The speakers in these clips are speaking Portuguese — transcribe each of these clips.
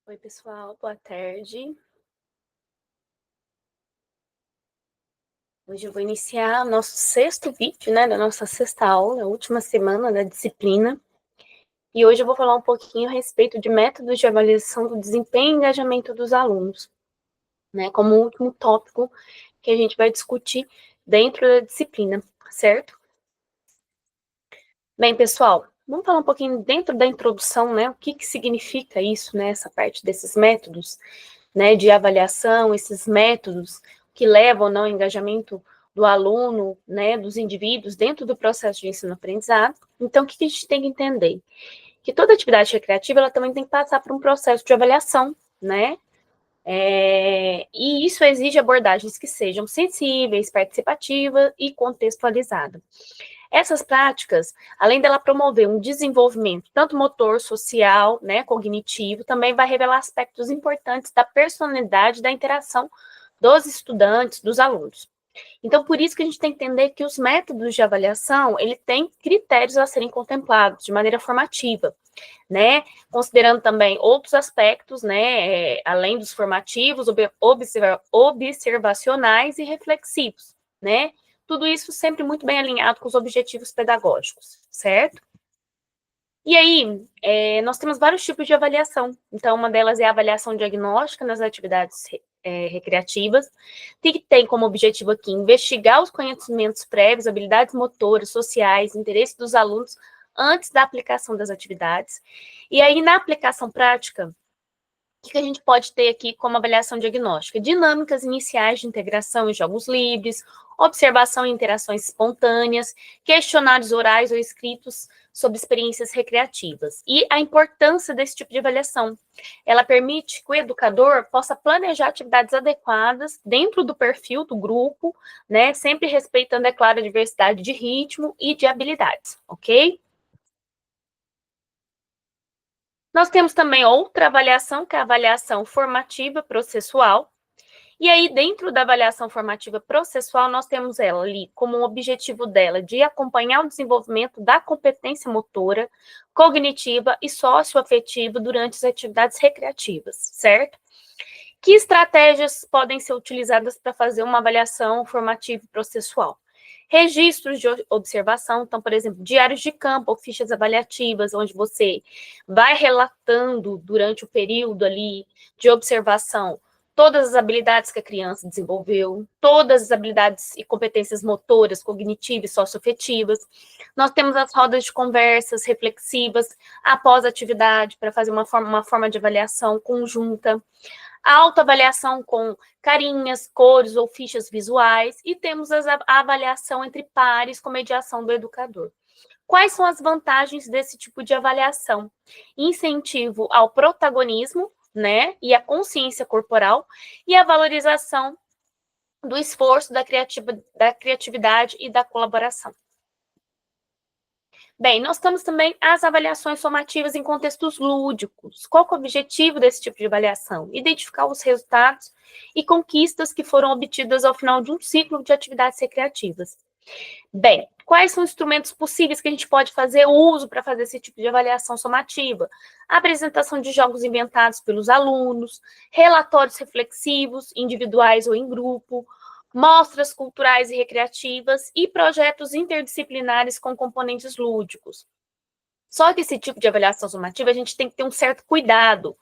Oi, pessoal, boa tarde. Hoje eu vou iniciar o nosso sexto vídeo, né, da nossa sexta aula, a última semana da disciplina. E hoje eu vou falar um pouquinho a respeito de métodos de avaliação do desempenho e engajamento dos alunos, né, como último tópico que a gente vai discutir dentro da disciplina, certo? Bem, pessoal, vamos falar um pouquinho dentro da introdução, né, o que significa isso, né, essa parte desses métodos, né, de avaliação, esses métodos que levam ao engajamento do aluno, né, dos indivíduos dentro do processo de ensino-aprendizado. Então, o que a gente tem que entender? Que toda atividade recreativa, ela também tem que passar por um processo de avaliação, né, e isso exige abordagens que sejam sensíveis, participativas e contextualizadas. Essas práticas, além dela promover um desenvolvimento tanto motor, social, né, cognitivo, também vai revelar aspectos importantes da personalidade da interação dos estudantes, dos alunos. Então, por isso que a gente tem que entender que os métodos de avaliação, ele tem critérios a serem contemplados de maneira formativa, né, considerando também outros aspectos, né, além dos formativos, observacionais e reflexivos, né, tudo isso sempre muito bem alinhado com os objetivos pedagógicos, certo? E aí, nós temos vários tipos de avaliação. Então, uma delas é a avaliação diagnóstica nas atividades recreativas, que tem como objetivo aqui investigar os conhecimentos prévios, habilidades motoras, sociais, interesses dos alunos antes da aplicação das atividades. E aí, na aplicação prática, o que a gente pode ter aqui como avaliação diagnóstica? Dinâmicas iniciais de integração em jogos livres, observação e interações espontâneas, questionários orais ou escritos sobre experiências recreativas. E a importância desse tipo de avaliação. Ela permite que o educador possa planejar atividades adequadas dentro do perfil do grupo, né, sempre respeitando, é claro, a diversidade de ritmo e de habilidades, ok? Nós temos também outra avaliação, que é a avaliação formativa processual. E aí, dentro da avaliação formativa processual, nós temos ela ali como um objetivo dela de acompanhar o desenvolvimento da competência motora, cognitiva e socioafetiva durante as atividades recreativas, certo? Que estratégias podem ser utilizadas para fazer uma avaliação formativa e processual? Registros de observação, então, por exemplo, diários de campo ou fichas avaliativas, onde você vai relatando durante o período ali de observação todas as habilidades que a criança desenvolveu, todas as habilidades e competências motoras, cognitivas e socioafetivas. Nós temos as rodas de conversas reflexivas após a atividade, para fazer uma forma de avaliação conjunta. A autoavaliação com carinhas, cores ou fichas visuais, e temos a avaliação entre pares com mediação do educador. Quais são as vantagens desse tipo de avaliação? Incentivo ao protagonismo, né, e a consciência corporal, e a valorização do esforço, da criatividade e da colaboração. Bem, nós temos também as avaliações somativas em contextos lúdicos. Qual é o objetivo desse tipo de avaliação? Identificar os resultados e conquistas que foram obtidas ao final de um ciclo de atividades recreativas. Bem, quais são os instrumentos possíveis que a gente pode fazer uso para fazer esse tipo de avaliação somativa? A apresentação de jogos inventados pelos alunos, relatórios reflexivos, individuais ou em grupo, mostras culturais e recreativas e projetos interdisciplinares com componentes lúdicos. Só que esse tipo de avaliação somativa a gente tem que ter um certo cuidado,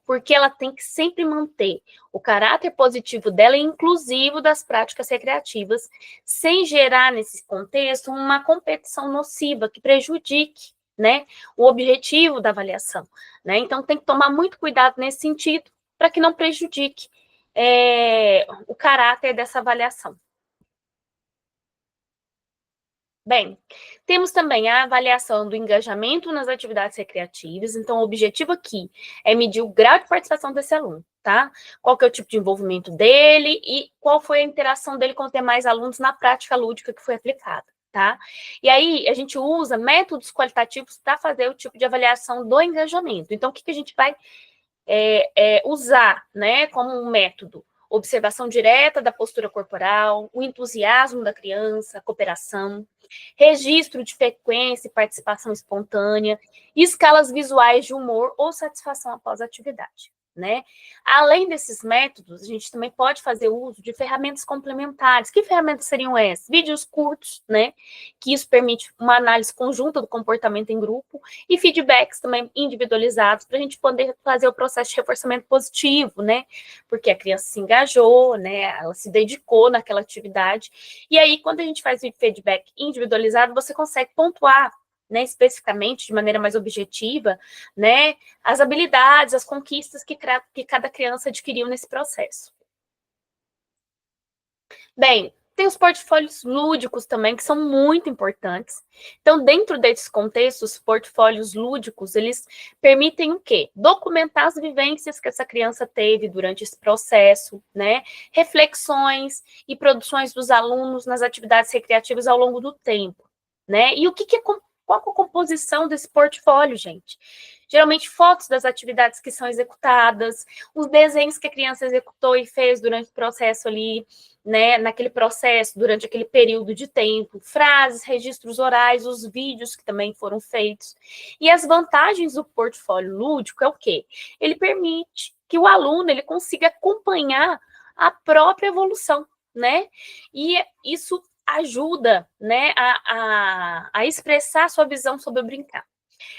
porque ela tem que sempre manter o caráter positivo dela e inclusivo das práticas recreativas, sem gerar nesse contexto uma competição nociva que prejudique, né, o objetivo da avaliação, né? Então tem que tomar muito cuidado nesse sentido para que não prejudique o caráter dessa avaliação. Bem, temos também a avaliação do engajamento nas atividades recreativas. Então, o objetivo aqui é medir o grau de participação desse aluno, tá? Qual que é o tipo de envolvimento dele e qual foi a interação dele com os demais alunos na prática lúdica que foi aplicada, tá? E aí, a gente usa métodos qualitativos para fazer o tipo de avaliação do engajamento. Então, o que a gente vai usar, né, como um método? Observação direta da postura corporal, o entusiasmo da criança, a cooperação, registro de frequência e participação espontânea, e escalas visuais de humor ou satisfação após a atividade. né? Além desses métodos, a gente também pode fazer uso de ferramentas complementares. Que ferramentas seriam essas? Vídeos curtos, né? Que isso permite uma análise conjunta do comportamento em grupo e feedbacks também individualizados para a gente poder fazer o processo de reforçamento positivo, né? Porque a criança se engajou, né? Ela se dedicou naquela atividade. E aí, quando a gente faz o feedback individualizado, você consegue pontuar, né, especificamente, de maneira mais objetiva, né, as habilidades, as conquistas que cada criança adquiriu nesse processo. Bem, tem os portfólios lúdicos também, que são muito importantes. Então, dentro desses contextos, os portfólios lúdicos, eles permitem o quê? Documentar as vivências que essa criança teve durante esse processo, né? Reflexões e produções dos alunos nas atividades recreativas ao longo do tempo, né? E qual é a composição desse portfólio, gente? Geralmente, fotos das atividades que são executadas, os desenhos que a criança executou e fez durante o processo ali, né, naquele processo, durante aquele período de tempo, frases, registros orais, os vídeos que também foram feitos. E as vantagens do portfólio lúdico é o quê? Ele permite que o aluno ele consiga acompanhar a própria evolução, né? E isso ajuda, né, a expressar a sua visão sobre o brincar.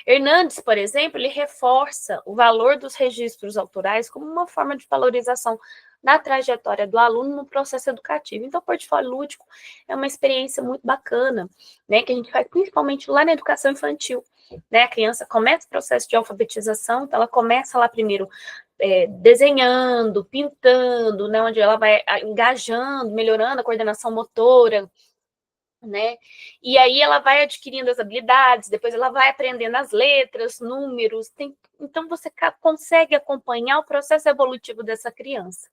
Hernandes, por exemplo, ele reforça o valor dos registros autorais como uma forma de valorização da trajetória do aluno no processo educativo. Então, o portfólio lúdico é uma experiência muito bacana, né, que a gente faz principalmente lá na educação infantil. Né, a criança começa o processo de alfabetização, então ela começa lá primeiro desenhando, pintando, né, onde ela vai engajando, melhorando a coordenação motora, né? E aí ela vai adquirindo as habilidades, depois ela vai aprendendo as letras, números, então você consegue acompanhar o processo evolutivo dessa criança.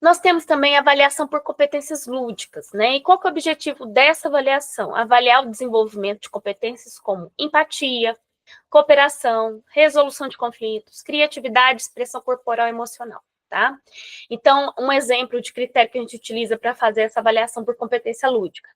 Nós temos também a avaliação por competências lúdicas, né? E qual que é o objetivo dessa avaliação? Avaliar o desenvolvimento de competências como empatia, cooperação, resolução de conflitos, criatividade, expressão corporal e emocional. Tá? Então, um exemplo de critério que a gente utiliza para fazer essa avaliação por competência lúdica.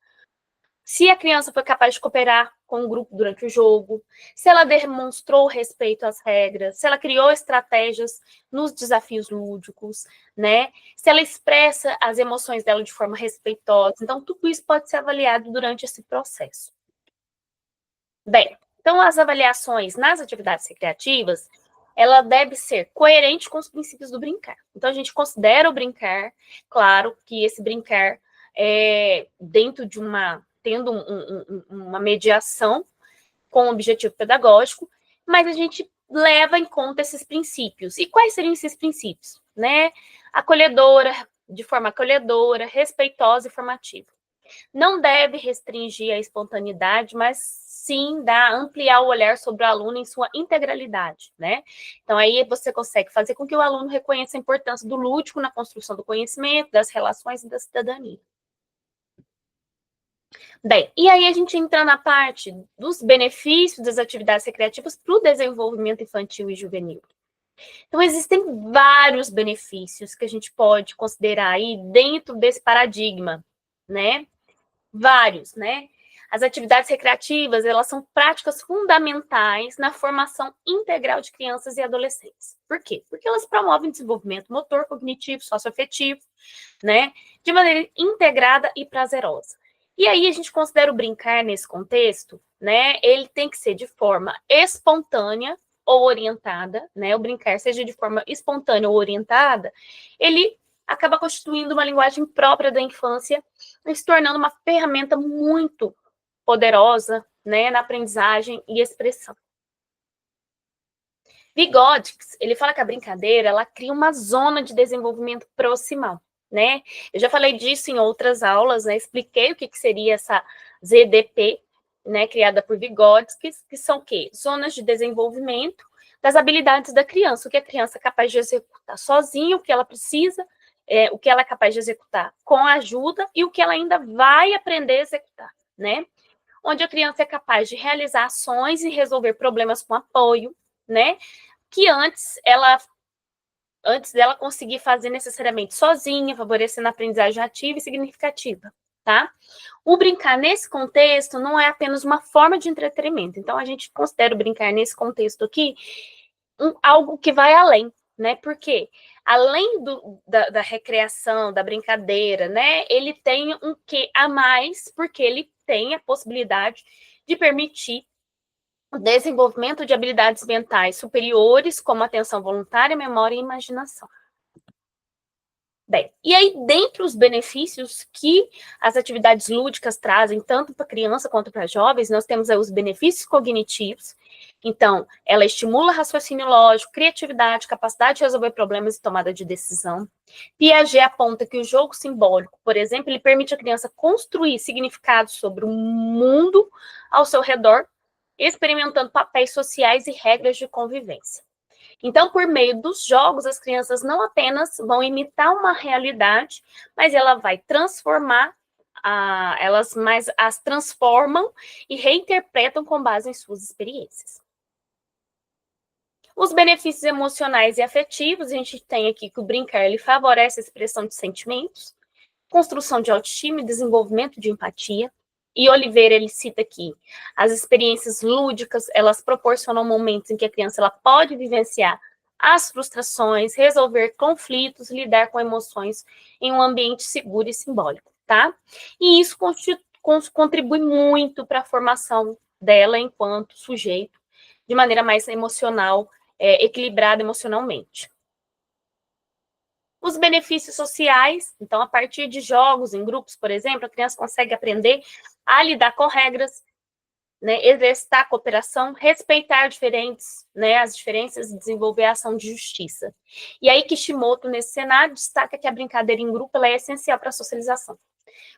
Se a criança foi capaz de cooperar com o grupo durante o jogo, se ela demonstrou respeito às regras, se ela criou estratégias nos desafios lúdicos, né? Se ela expressa as emoções dela de forma respeitosa. Então, tudo isso pode ser avaliado durante esse processo. Bem, então as avaliações nas atividades recreativas, ela deve ser coerente com os princípios do brincar. Então, a gente considera o brincar, claro que esse brincar é dentro de tendo uma mediação com o objetivo pedagógico, mas a gente leva em conta esses princípios. E quais seriam esses princípios? Né? De forma acolhedora, respeitosa e formativa. Não deve restringir a espontaneidade, mas sim ampliar o olhar sobre o aluno em sua integralidade, né? Então, aí você consegue fazer com que o aluno reconheça a importância do lúdico na construção do conhecimento, das relações e da cidadania. Bem, e aí a gente entra na parte dos benefícios das atividades recreativas para o desenvolvimento infantil e juvenil. Então, existem vários benefícios que a gente pode considerar aí dentro desse paradigma, né? Vários, né? As atividades recreativas, elas são práticas fundamentais na formação integral de crianças e adolescentes. Por quê? Porque elas promovem desenvolvimento motor, cognitivo, socioafetivo, né? De maneira integrada e prazerosa. E aí a gente considera o brincar nesse contexto, né? Ele tem que ser de forma espontânea ou orientada, né? O brincar seja de forma espontânea ou orientada, ele acaba constituindo uma linguagem própria da infância e se tornando uma ferramenta muito poderosa, né, na aprendizagem e expressão. Vygotsky, ele fala que a brincadeira, ela cria uma zona de desenvolvimento proximal, né? Eu já falei disso em outras aulas, né? Expliquei o que seria essa ZDP, né, criada por Vygotsky, que são o quê? Zonas de desenvolvimento das habilidades da criança, o que a criança é capaz de executar sozinha, o que ela precisa, o que ela é capaz de executar com ajuda e o que ela ainda vai aprender a executar, né? Onde a criança é capaz de realizar ações e resolver problemas com apoio, né? Que antes dela conseguir fazer necessariamente sozinha, favorecendo a aprendizagem ativa e significativa, tá? O brincar nesse contexto não é apenas uma forma de entretenimento. Então, a gente considera o brincar nesse contexto aqui algo que vai além, né? Porque além da recreação, da brincadeira, né? Ele tem um quê a mais, porque ele tem a possibilidade de permitir o desenvolvimento de habilidades mentais superiores, como atenção voluntária, memória e imaginação. Bem, e aí, dentre os benefícios que as atividades lúdicas trazem, tanto para criança quanto para jovens, nós temos aí os benefícios cognitivos. Então, ela estimula raciocínio lógico, criatividade, capacidade de resolver problemas e tomada de decisão. Piaget aponta que o jogo simbólico, por exemplo, ele permite à criança construir significados sobre o mundo ao seu redor, experimentando papéis sociais e regras de convivência. Então, por meio dos jogos, as crianças não apenas vão imitar uma realidade, mas ela vai transformar, elas mais as transformam e reinterpretam com base em suas experiências. Os benefícios emocionais e afetivos, a gente tem aqui que o brincar ele favorece a expressão de sentimentos, construção de autoestima e desenvolvimento de empatia. E Oliveira, ele cita aqui, as experiências lúdicas, elas proporcionam momentos em que a criança ela pode vivenciar as frustrações, resolver conflitos, lidar com emoções em um ambiente seguro e simbólico, tá? E isso contribui muito para a formação dela enquanto sujeito, de maneira mais emocional, equilibrada emocionalmente. Os benefícios sociais, então, a partir de jogos em grupos, por exemplo, a criança consegue aprender a lidar com regras, né, exercitar a cooperação, respeitar as diferenças e desenvolver a ação de justiça. E aí, Kishimoto, nesse cenário, destaca que a brincadeira em grupo ela é essencial para a socialização.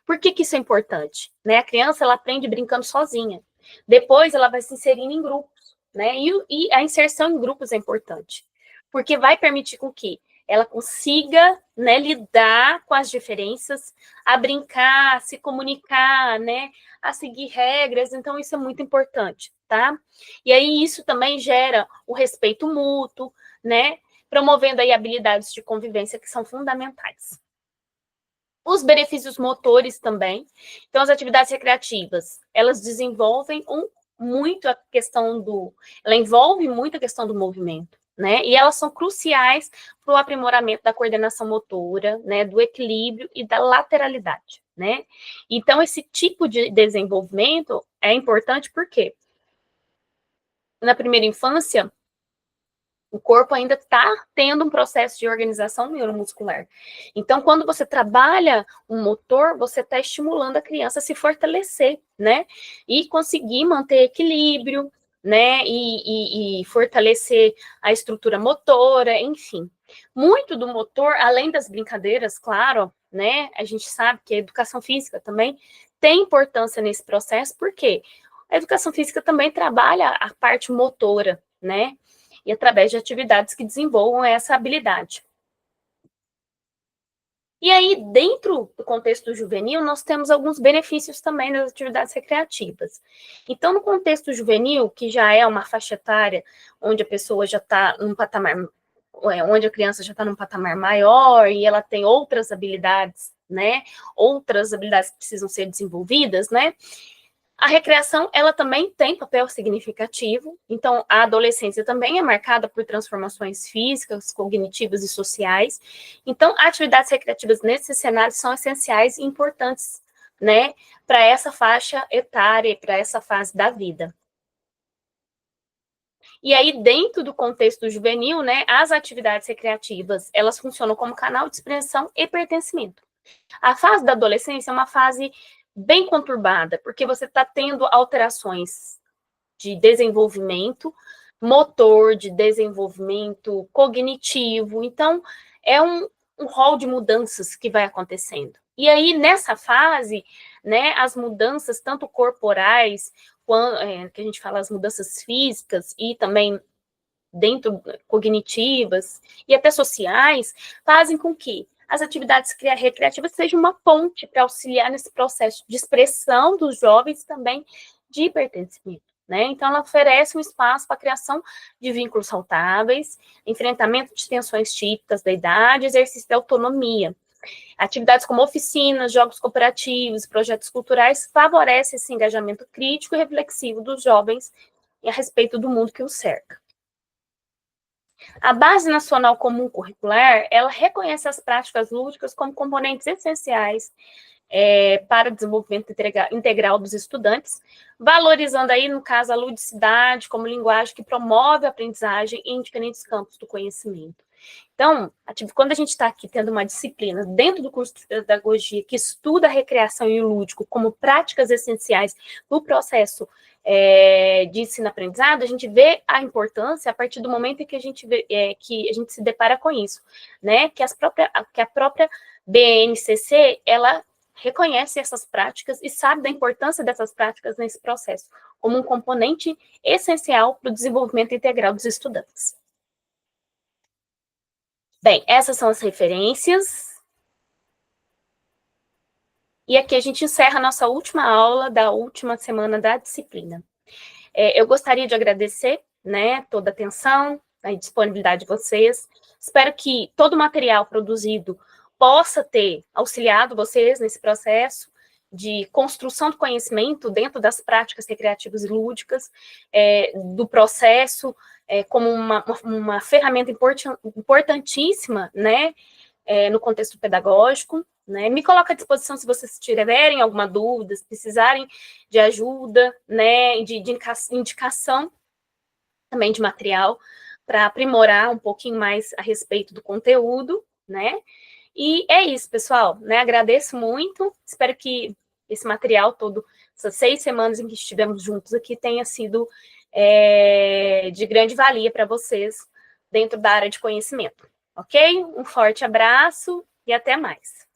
Por que isso é importante? Né? A criança ela aprende brincando sozinha. Depois, ela vai se inserindo em grupos. Né? E a inserção em grupos é importante, porque vai permitir com que ela consiga, né, lidar com as diferenças, a brincar, a se comunicar, né, a seguir regras. Então, isso é muito importante, tá? E aí, isso também gera o respeito mútuo, né, promovendo aí habilidades de convivência que são fundamentais. Os benefícios motores também. Então, as atividades recreativas, elas desenvolvem muito a questão ela envolve muito a questão do movimento, né? E elas são cruciais para o aprimoramento da coordenação motora, né? Do equilíbrio e da lateralidade, né? Então, esse tipo de desenvolvimento é importante porque na primeira infância o corpo ainda está tendo um processo de organização neuromuscular. Então, quando você trabalha um motor, você está estimulando a criança a se fortalecer, né? E conseguir manter equilíbrio, né? E fortalecer a estrutura motora, enfim. Muito do motor, além das brincadeiras, claro, né? A gente sabe que a educação física também tem importância nesse processo, porque a educação física também trabalha a parte motora, né? E através de atividades que desenvolvam essa habilidade. E aí, dentro do contexto juvenil, nós temos alguns benefícios também das atividades recreativas. Então, no contexto juvenil, que já é uma faixa etária onde a pessoa já está num patamar, onde a criança já está num patamar maior e ela tem outras habilidades, né? Outras habilidades que precisam ser desenvolvidas, né? A recreação, ela também tem papel significativo, então a adolescência também é marcada por transformações físicas, cognitivas e sociais. Então, atividades recreativas nesse cenário são essenciais e importantes, né, para essa faixa etária, para essa fase da vida. E aí, dentro do contexto juvenil, né, as atividades recreativas, elas funcionam como canal de expressão e pertencimento. A fase da adolescência é uma fase bem conturbada, porque você está tendo alterações de desenvolvimento motor, de desenvolvimento cognitivo. Então, é um rol de mudanças que vai acontecendo. E aí, nessa fase, né, as mudanças, tanto corporais, que a gente fala as mudanças físicas e também dentro cognitivas e até sociais, fazem com que as atividades recreativas sejam uma ponte para auxiliar nesse processo de expressão dos jovens também de pertencimento. Né? Então, ela oferece um espaço para a criação de vínculos saudáveis, enfrentamento de tensões típicas da idade, exercício de autonomia. Atividades como oficinas, jogos cooperativos, projetos culturais favorecem esse engajamento crítico e reflexivo dos jovens a respeito do mundo que os cerca. A Base Nacional Comum Curricular, ela reconhece as práticas lúdicas como componentes essenciais para o desenvolvimento integral dos estudantes, valorizando aí, no caso, a ludicidade como linguagem que promove a aprendizagem em diferentes campos do conhecimento. Então, quando a gente está aqui tendo uma disciplina dentro do curso de pedagogia que estuda a recreação e o lúdico como práticas essenciais no processo de ensino-aprendizado, a gente vê a importância a partir do momento em que a gente se depara com isso, né? Que a própria BNCC, ela reconhece essas práticas e sabe da importância dessas práticas nesse processo, como um componente essencial para o desenvolvimento integral dos estudantes. Bem, essas são as referências. E aqui a gente encerra a nossa última aula da última semana da disciplina. Eu gostaria de agradecer, né, toda a atenção, a disponibilidade de vocês. Espero que todo o material produzido possa ter auxiliado vocês nesse processo de construção do conhecimento dentro das práticas recreativas e lúdicas, do processo como uma ferramenta importantíssima, né, no contexto pedagógico, né? Me coloco à disposição se vocês tiverem alguma dúvida, se precisarem de ajuda, né, de indicação também de material para aprimorar um pouquinho mais a respeito do conteúdo, né? E é isso, pessoal, né? Agradeço muito, espero que esse material todo, essas 6 semanas em que estivemos juntos aqui, tenha sido de grande valia para vocês dentro da área de conhecimento, ok? Um forte abraço e até mais.